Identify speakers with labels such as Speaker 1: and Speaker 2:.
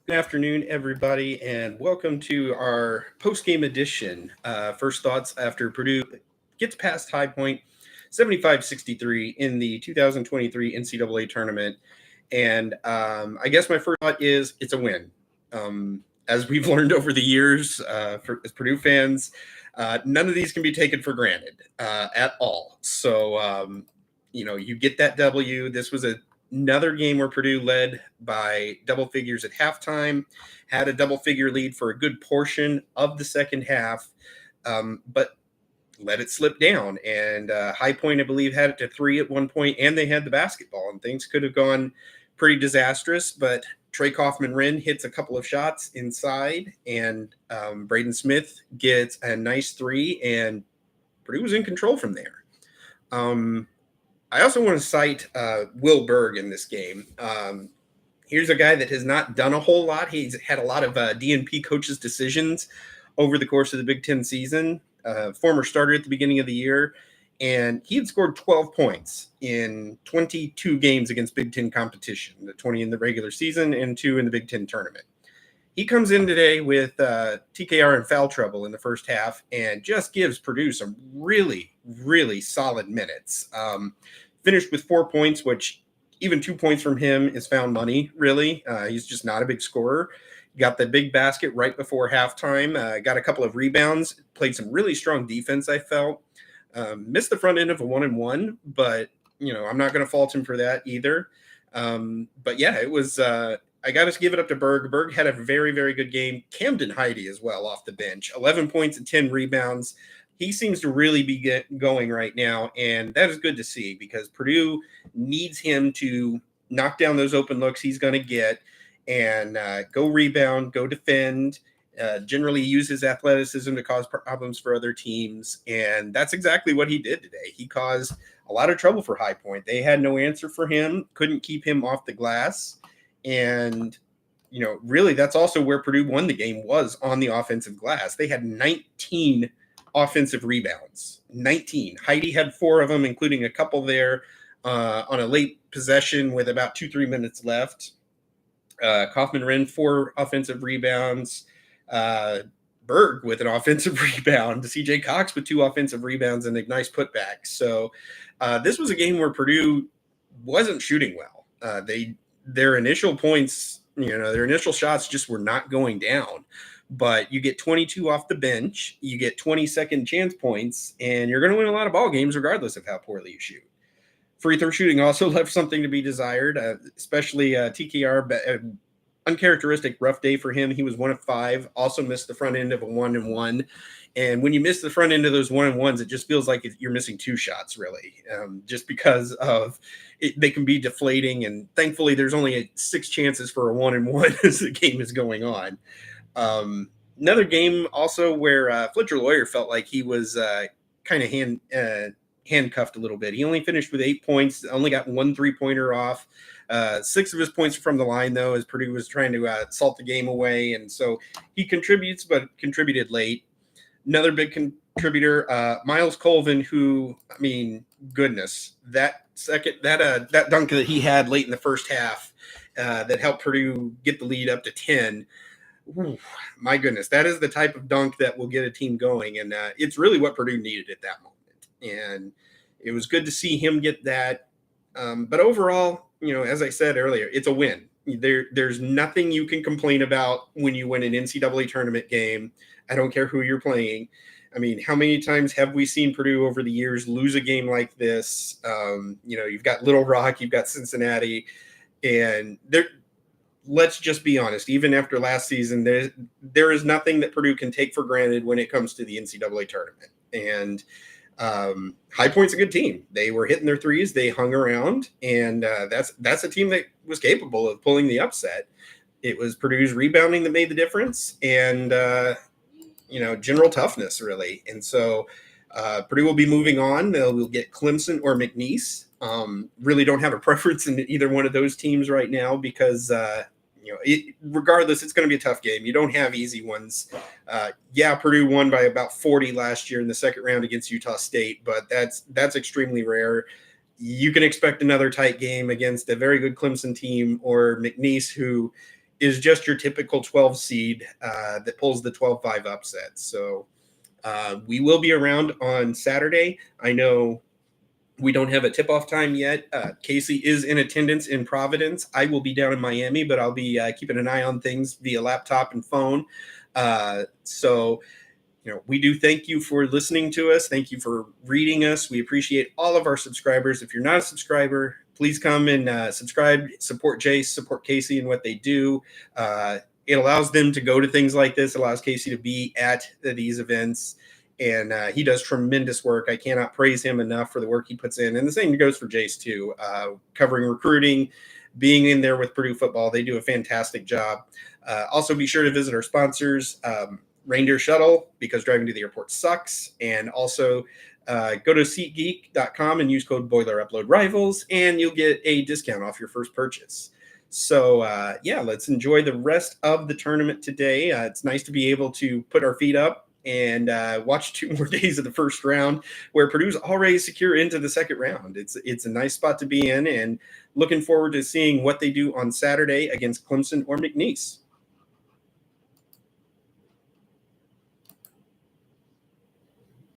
Speaker 1: Good afternoon, everybody, and welcome to our post-game edition. First thoughts after Purdue gets past High Point 75-63 in the 2023 NCAA Tournament. And I guess my first thought is it's a win. As we've learned over the years, as Purdue fans, none of these can be taken for granted at all. So, you get that W. This was another game where Purdue led by double figures at halftime, had a double figure lead for a good portion of the second half, but let it slip down. And High Point, I believe, had it to 3 at one point, and they had the basketball, and things could have gone pretty disastrous. But Trey Kaufman-Wren hits a couple of shots inside, and Braden Smith gets a nice three, and Purdue was in control from there. I also want to cite Will Berg in this game. Here's a guy that has not done a whole lot. He's had a lot of DNP coaches' decisions over the course of the Big Ten season. Former starter at the beginning of the year, and he had scored 12 points in 22 games against Big Ten competition, the 20 in the regular season and 2 in the Big Ten tournament. He comes in today with TKR in foul trouble in the first half and just gives Purdue some really, really solid minutes. Finished with 4 points, which even 2 points from him is found money, really. He's just not a big scorer. Got the big basket right before halftime. Got a couple of rebounds. Played some really strong defense, I felt. Missed the front end of a 1-and-1, but, I'm not going to fault him for that either. But, yeah, it was I got to give it up to Berg. Berg had a very, very good game. Camden Heide as well off the bench. 11 points and 10 rebounds. He seems to really be going right now, and that is good to see because Purdue needs him to knock down those open looks he's going to get and go rebound, go defend, generally use his athleticism to cause problems for other teams, and that's exactly what he did today. He caused a lot of trouble for High Point. They had no answer for him, couldn't keep him off the glass, and really that's also where Purdue won the game was on the offensive glass. They had 19 offensive rebounds. 19. Heidi had 4 of them, including a couple there on a late possession with about 2-3 minutes left. Kaufman-Wren 4 offensive rebounds. Berg with an offensive rebound. CJ Cox with 2 offensive rebounds and a nice putback. So this was a game where Purdue wasn't shooting well. Their initial points, their initial shots just were not going down. But you get 22 off the bench, you get 20 second chance points, and you're going to win a lot of ball games regardless of how poorly you shoot. Free throw shooting also left something to be desired, especially TKR. Uncharacteristic rough day for him. He was 1 of 5, also missed the front end of a 1-and-1. And when you miss the front end of those 1-and-1s, it just feels like you're missing 2 shots, really, just because of it, they can be deflating. And thankfully, there's only 6 chances for a 1-and-1 as the game is going on. Another game also where Fletcher Lawyer felt like he was kind of handcuffed a little bit. He only finished with 8 points, only got 1 3-pointer off. 6 of his points from the line, though, as Purdue was trying to salt the game away. And so he contributes, but contributed late. Another big contributor, Miles Colvin, who, goodness, that dunk that he had late in the first half that helped Purdue get the lead up to 10. Ooh, my goodness, that is the type of dunk that will get a team going. And it's really what Purdue needed at that moment. And it was good to see him get that. But overall, as I said earlier, it's a win. There's nothing you can complain about when you win an NCAA tournament game. I don't care who you're playing. How many times have we seen Purdue over the years lose a game like this? You've got Little Rock, you've got Cincinnati, and let's just be honest. Even after last season, there is nothing that Purdue can take for granted when it comes to the NCAA tournament. And High Point's a good team. They were hitting their threes. They hung around, and that's a team that was capable of pulling the upset. It was Purdue's rebounding that made the difference, and general toughness, really. And so Purdue will be moving on. They'll get Clemson or McNeese. Really don't have a preference in either one of those teams right now because regardless, it's going to be a tough game. You don't have easy ones. Purdue won by about 40 last year in the second round against Utah State, but that's extremely rare. You can expect another tight game against a very good Clemson team or McNeese, who is just your typical 12 seed that pulls the 12-5 upset. So we will be around on Saturday. I know we don't have a tip-off time yet. Casey is in attendance in Providence. I will be down in Miami, but I'll be keeping an eye on things via laptop and phone. So we do thank you for listening to us. Thank you for reading us. We appreciate all of our subscribers. If you're not a subscriber, please come and subscribe, support Jace, support Casey and what they do. It allows them to go to things like this. It allows Casey to be at these events. And he does tremendous work. I cannot praise him enough for the work he puts in. And the same goes for Jace, too, covering recruiting, being in there with Purdue football. They do a fantastic job. Also, be sure to visit our sponsors, Reindeer Shuttle, because driving to the airport sucks. And also go to SeatGeek.com and use code BoilerUploadRivals, and you'll get a discount off your first purchase. So, let's enjoy the rest of the tournament today. It's nice to be able to put our feet up and watch 2 more days of the first round, where Purdue's already secure into the second round. It's a nice spot to be in, and looking forward to seeing what they do on Saturday against Clemson or McNeese.